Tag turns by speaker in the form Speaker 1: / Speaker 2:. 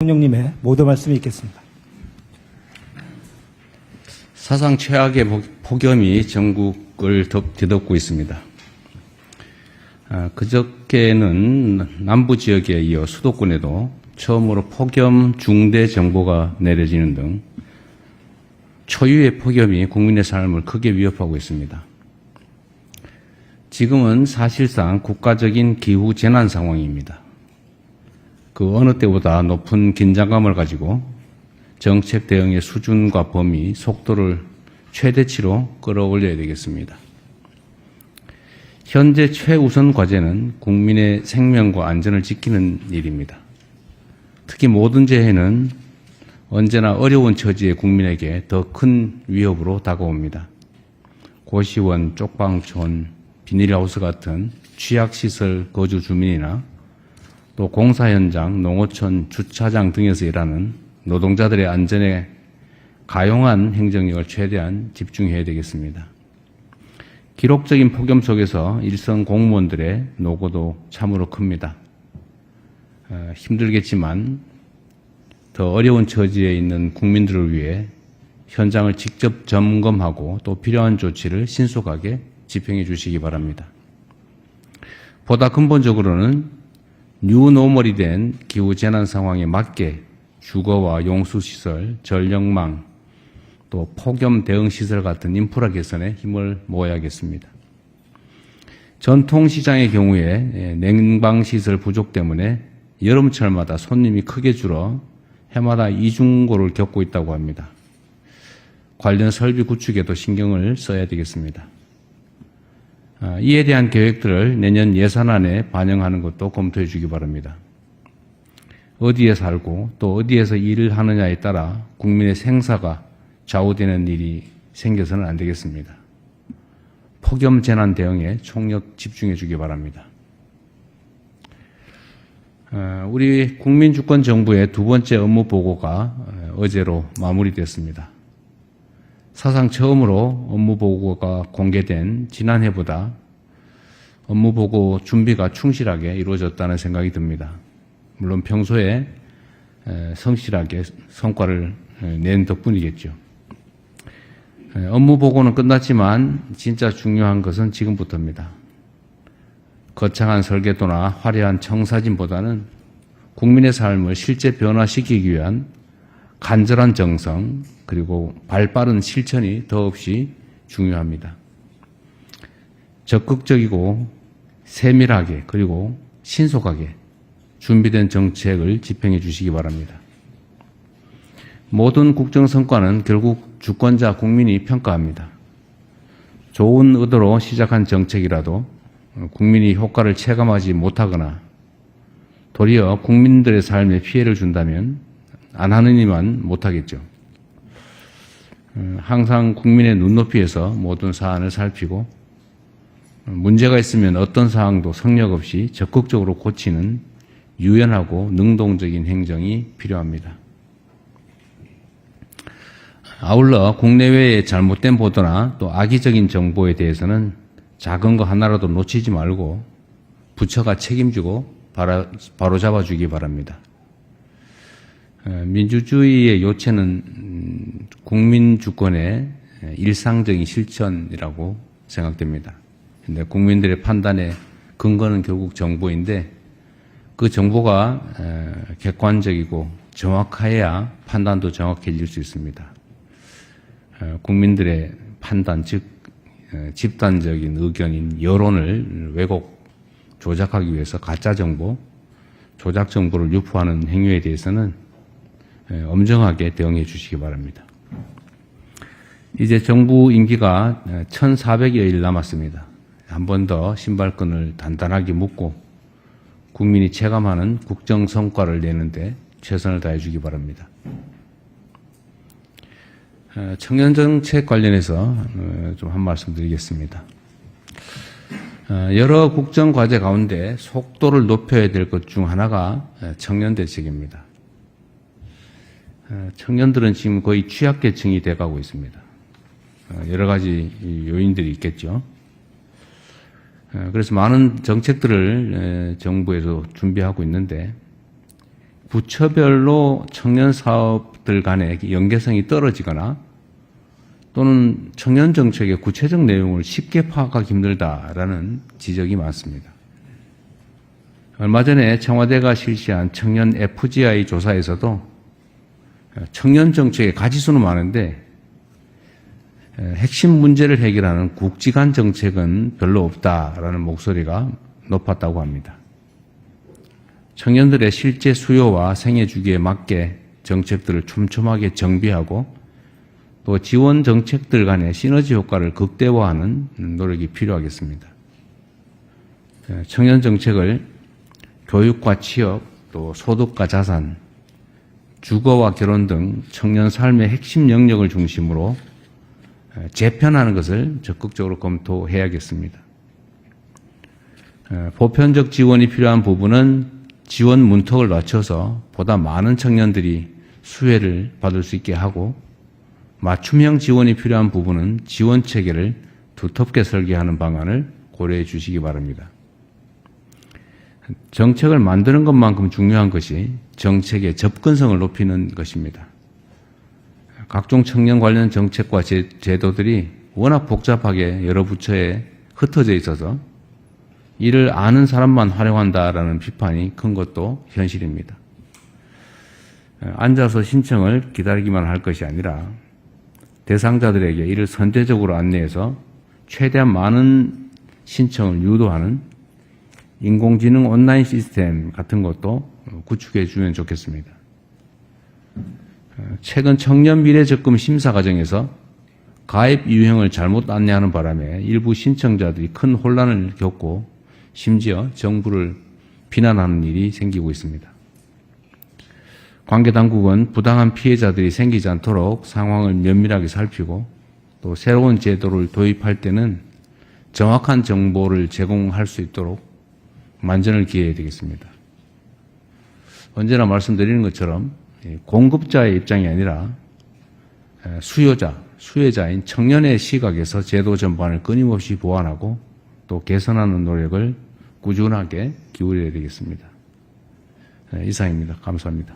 Speaker 1: 대통령님의 모두 말씀이 있겠습니다.
Speaker 2: 사상 최악의 폭염이 전국을 뒤덮고 있습니다. 그저께는 남부 지역에 이어 수도권에도 처음으로 폭염 중대 정보가 내려지는 등 초유의 폭염이 국민의 삶을 크게 위협하고 있습니다. 지금은 사실상 국가적인 기후 재난 상황입니다. 그 어느 때보다 높은 긴장감을 가지고 정책 대응의 수준과 범위, 속도를 최대치로 끌어올려야 되겠습니다. 현재 최우선 과제는 국민의 생명과 안전을 지키는 일입니다. 특히 모든 재해는 언제나 어려운 처지의 국민에게 더 큰 위협으로 다가옵니다. 고시원, 쪽방촌, 비닐하우스 같은 취약시설 거주 주민이나 또 공사 현장, 농어촌, 주차장 등에서 일하는 노동자들의 안전에 가용한 행정력을 최대한 집중해야 되겠습니다. 기록적인 폭염 속에서 일선 공무원들의 노고도 참으로 큽니다. 힘들겠지만 더 어려운 처지에 있는 국민들을 위해 현장을 직접 점검하고 또 필요한 조치를 신속하게 집행해 주시기 바랍니다. 보다 근본적으로는 뉴노멀이 된 기후 재난 상황에 맞게 주거와 용수시설, 전력망, 또 폭염 대응시설 같은 인프라 개선에 힘을 모아야겠습니다. 전통시장의 경우에 냉방시설 부족 때문에 여름철마다 손님이 크게 줄어 해마다 이중고를 겪고 있다고 합니다. 관련 설비 구축에도 신경을 써야 되겠습니다. 이에 대한 계획들을 내년 예산안에 반영하는 것도 검토해 주기 바랍니다. 어디에 살고 또 어디에서 일을 하느냐에 따라 국민의 생사가 좌우되는 일이 생겨서는 안 되겠습니다. 폭염 재난 대응에 총력 집중해 주기 바랍니다. 우리 국민주권정부의 두 번째 업무 보고가 어제로 마무리됐습니다. 사상 처음으로 업무 보고가 공개된 지난해보다 업무 보고 준비가 충실하게 이루어졌다는 생각이 듭니다. 물론 평소에 성실하게 성과를 낸 덕분이겠죠. 업무 보고는 끝났지만 진짜 중요한 것은 지금부터입니다. 거창한 설계도나 화려한 청사진보다는 국민의 삶을 실제 변화시키기 위한 간절한 정성 그리고 발빠른 실천이 더없이 중요합니다. 적극적이고 세밀하게 그리고 신속하게 준비된 정책을 집행해 주시기 바랍니다. 모든 국정 성과는 결국 주권자 국민이 평가합니다. 좋은 의도로 시작한 정책이라도 국민이 효과를 체감하지 못하거나 도리어 국민들의 삶에 피해를 준다면 안 하는 이만 못하겠죠. 항상 국민의 눈높이에서 모든 사안을 살피고 문제가 있으면 어떤 사항도 성역 없이 적극적으로 고치는 유연하고 능동적인 행정이 필요합니다. 아울러 국내외의 잘못된 보도나 또 악의적인 정보에 대해서는 작은 거 하나라도 놓치지 말고 부처가 책임지고 바로 잡아주기 바랍니다. 민주주의의 요체는 국민 주권의 일상적인 실천이라고 생각됩니다. 근데 국민들의 판단의 근거는 결국 정보인데 그 정보가 객관적이고 정확해야 판단도 정확해질 수 있습니다. 국민들의 판단, 즉 집단적인 의견인 여론을 왜곡, 조작하기 위해서 가짜 정보, 조작 정보를 유포하는 행위에 대해서는 엄정하게 대응해 주시기 바랍니다. 이제 정부 임기가 1400여일 남았습니다. 한 번 더 신발끈을 단단하게 묶고 국민이 체감하는 국정 성과를 내는데 최선을 다해 주기 바랍니다. 청년 정책 관련해서 좀 한 말씀 드리겠습니다. 여러 국정 과제 가운데 속도를 높여야 될 것 중 하나가 청년 대책입니다. 청년들은 지금 거의 취약계층이 돼가고 있습니다. 여러 가지 요인들이 있겠죠. 그래서 많은 정책들을 정부에서 준비하고 있는데 부처별로 청년 사업들 간의 연계성이 떨어지거나 또는 청년 정책의 구체적 내용을 쉽게 파악하기 힘들다라는 지적이 많습니다. 얼마 전에 청와대가 실시한 청년 FGI 조사에서도 청년 정책의 가지수는 많은데 핵심 문제를 해결하는 국지간 정책은 별로 없다라는 목소리가 높았다고 합니다. 청년들의 실제 수요와 생애 주기에 맞게 정책들을 촘촘하게 정비하고 또 지원 정책들 간의 시너지 효과를 극대화하는 노력이 필요하겠습니다. 청년 정책을 교육과 취업, 또 소득과 자산, 주거와 결혼 등 청년 삶의 핵심 영역을 중심으로 재편하는 것을 적극적으로 검토해야겠습니다. 보편적 지원이 필요한 부분은 지원 문턱을 낮춰서 보다 많은 청년들이 수혜를 받을 수 있게 하고, 맞춤형 지원이 필요한 부분은 지원 체계를 두텁게 설계하는 방안을 고려해 주시기 바랍니다. 정책을 만드는 것만큼 중요한 것이 정책의 접근성을 높이는 것입니다. 각종 청년 관련 정책과 제도들이 워낙 복잡하게 여러 부처에 흩어져 있어서 이를 아는 사람만 활용한다라는 비판이 큰 것도 현실입니다. 앉아서 신청을 기다리기만 할 것이 아니라 대상자들에게 이를 선제적으로 안내해서 최대한 많은 신청을 유도하는 인공지능 온라인 시스템 같은 것도 구축해 주면 좋겠습니다. 최근 청년 미래적금 심사 과정에서 가입 유형을 잘못 안내하는 바람에 일부 신청자들이 큰 혼란을 겪고 심지어 정부를 비난하는 일이 생기고 있습니다. 관계 당국은 부당한 피해자들이 생기지 않도록 상황을 면밀하게 살피고 또 새로운 제도를 도입할 때는 정확한 정보를 제공할 수 있도록 만전을 기해야 되겠습니다. 언제나 말씀드리는 것처럼 공급자의 입장이 아니라 수혜자인 청년의 시각에서 제도 전반을 끊임없이 보완하고 또 개선하는 노력을 꾸준하게 기울여야 되겠습니다. 이상입니다. 감사합니다.